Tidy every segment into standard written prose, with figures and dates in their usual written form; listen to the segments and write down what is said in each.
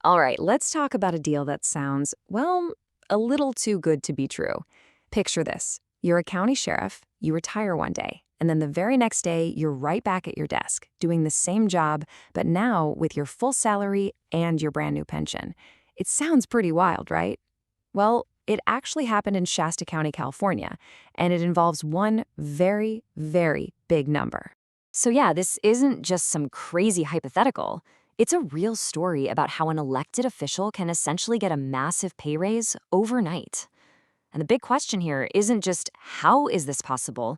All right, let's talk about a deal that sounds, well, a little too good to be true. Picture this. You're a county sheriff, you retire one day, and then the very next day, you're right back at your desk, doing the same job, but now with your full salary and your brand new pension. It sounds pretty wild, right? Well, it actually happened in Shasta County, California, and it involves one very, very big number. So yeah, this isn't just some crazy hypothetical. It's a real story about how an elected official can essentially get a massive pay raise overnight. And the big question here isn't just how is this possible,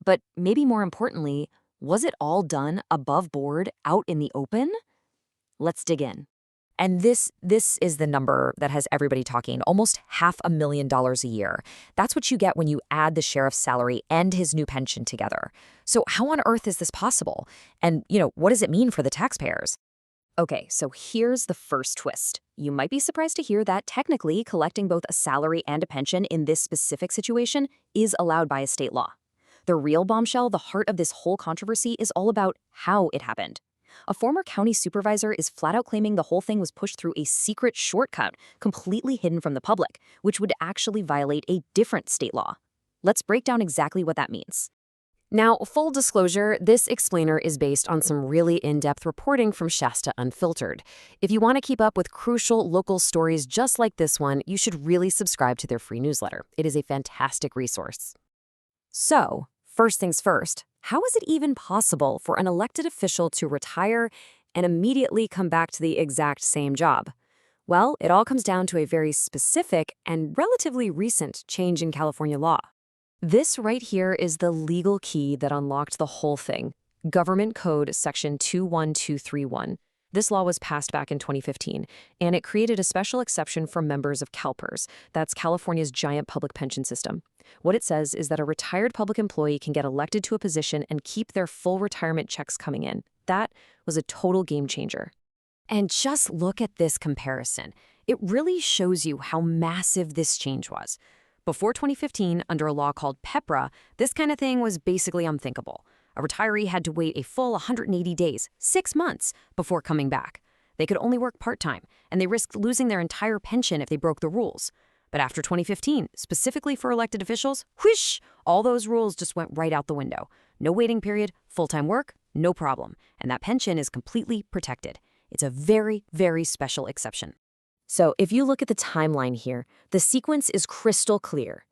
but maybe more importantly, was it all done above board out in the open? Let's dig in. And this is the number that has everybody talking, almost $500,000 a year. That's what you get when you add the sheriff's salary and his new pension together. So how on earth is this possible? And, what does it mean for the taxpayers? Okay, so here's the first twist. You might be surprised to hear that technically collecting both a salary and a pension in this specific situation is allowed by a state law. The real bombshell, the heart of this whole controversy, is all about how it happened. A former county supervisor is flat out claiming the whole thing was pushed through a secret shortcut, completely hidden from the public, which would actually violate a different state law. Let's break down exactly what that means. Now, full disclosure, this explainer is based on some really in-depth reporting from Shasta Unfiltered. If you want to keep up with crucial local stories just like this one, you should really subscribe to their free newsletter. It is a fantastic resource. So, first things first, how is it even possible for an elected official to retire and immediately come back to the exact same job? Well, it all comes down to a very specific and relatively recent change in California law. This right here is the legal key that unlocked the whole thing. Government Code Section 21231. This law was passed back in 2015, and it created a special exception for members of CalPERS. That's California's giant public pension system. What it says is that a retired public employee can get elected to a position and keep their full retirement checks coming in. That was a total game changer. And just look at this comparison. It really shows you how massive this change was. Before 2015, under a law called PEPRA, this kind of thing was basically unthinkable. A retiree had to wait a full 180 days, 6 months, before coming back. They could only work part-time, and they risked losing their entire pension if they broke the rules. But after 2015, specifically for elected officials, whoosh, all those rules just went right out the window. No waiting period, full-time work, no problem. And that pension is completely protected. It's a very, very special exception. So if you look at the timeline here, the sequence is crystal clear.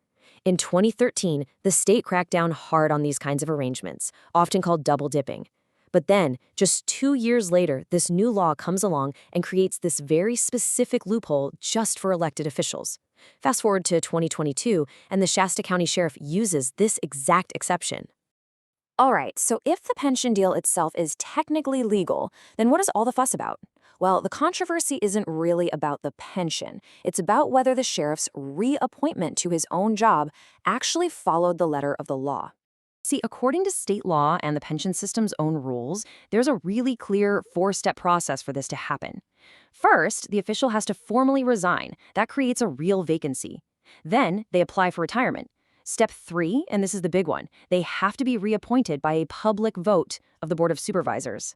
In 2013, the state cracked down hard on these kinds of arrangements, often called double dipping. But then, just 2 years later, this new law comes along and creates this very specific loophole just for elected officials. Fast forward to 2022, and the Shasta County Sheriff uses this exact exception. All right, so if the pension deal itself is technically legal, then what is all the fuss about? Well, the controversy isn't really about the pension. It's about whether the sheriff's reappointment to his own job actually followed the letter of the law. See, according to state law and the pension system's own rules, there's a really clear 4-step process for this to happen. First, the official has to formally resign. That creates a real vacancy. Then, they apply for retirement. Step 3, and this is the big one, they have to be reappointed by a public vote of the Board of Supervisors.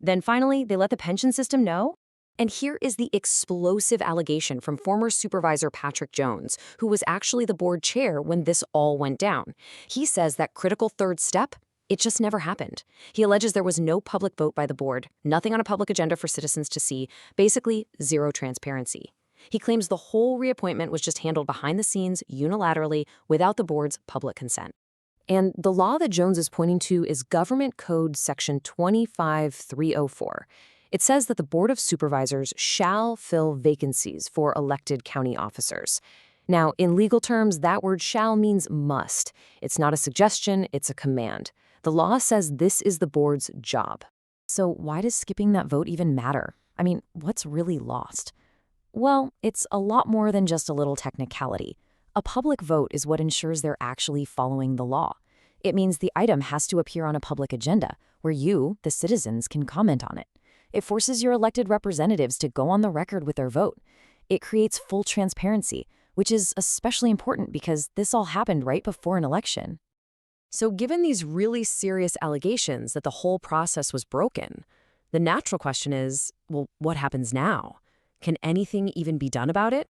Then finally, they let the pension system know. And here is the explosive allegation from former Supervisor Patrick Jones, who was actually the board chair when this all went down. He says that critical third step, it just never happened. He alleges there was no public vote by the board, nothing on a public agenda for citizens to see, basically zero transparency. He claims the whole reappointment was just handled behind the scenes, unilaterally, without the board's public consent. And the law that Jones is pointing to is Government Code Section 25304. It says that the Board of Supervisors shall fill vacancies for elected county officers. Now, in legal terms, that word shall means must. It's not a suggestion, it's a command. The law says this is the board's job. So why does skipping that vote even matter? I mean, what's really lost? Well, it's a lot more than just a little technicality. A public vote is what ensures they're actually following the law. It means the item has to appear on a public agenda where you, the citizens, can comment on it. It forces your elected representatives to go on the record with their vote. It creates full transparency, which is especially important because this all happened right before an election. So given these really serious allegations that the whole process was broken, the natural question is, well, what happens now? Can anything even be done about it?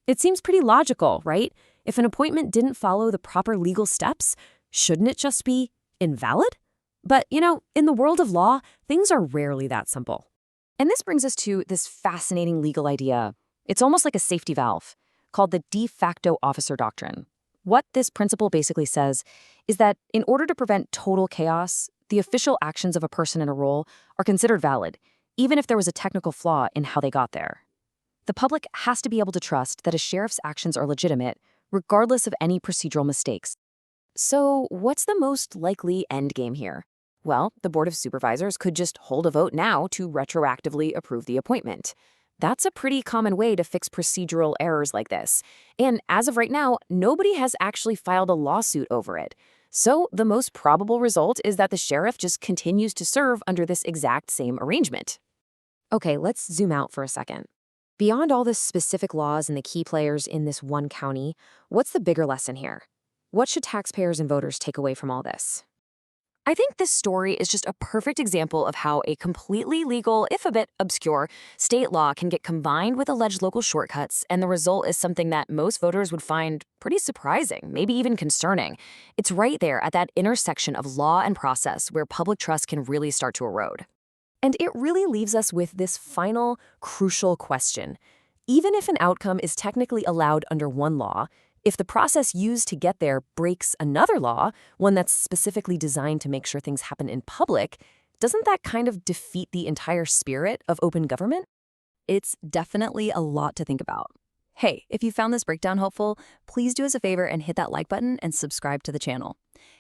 It seems pretty logical, right? If an appointment didn't follow the proper legal steps, shouldn't it just be invalid? But, in the world of law, things are rarely that simple. And this brings us to this fascinating legal idea. It's almost like a safety valve called the de facto officer doctrine. What this principle basically says is that in order to prevent total chaos, the official actions of a person in a role are considered valid, even if there was a technical flaw in how they got there. The public has to be able to trust that a sheriff's actions are legitimate, regardless of any procedural mistakes. So, what's the most likely endgame here? Well, the Board of Supervisors could just hold a vote now to retroactively approve the appointment. That's a pretty common way to fix procedural errors like this. And as of right now, nobody has actually filed a lawsuit over it. So the most probable result is that the sheriff just continues to serve under this exact same arrangement. Okay, let's zoom out for a second. Beyond all the specific laws and the key players in this one county, what's the bigger lesson here? What should taxpayers and voters take away from all this? I think this story is just a perfect example of how a completely legal, if a bit obscure, state law can get combined with alleged local shortcuts, and the result is something that most voters would find pretty surprising, maybe even concerning. It's right there at that intersection of law and process where public trust can really start to erode. And it really leaves us with this final, crucial question. Even if an outcome is technically allowed under one law, if the process used to get there breaks another law, one that's specifically designed to make sure things happen in public, doesn't that kind of defeat the entire spirit of open government? It's definitely a lot to think about. Hey, if you found this breakdown helpful, please do us a favor and hit that like button and subscribe to the channel.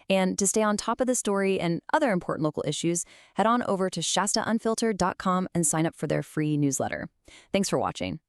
And to stay on top of the story and other important local issues, head on over to shastaunfiltered.com and sign up for their free newsletter. Thanks for watching.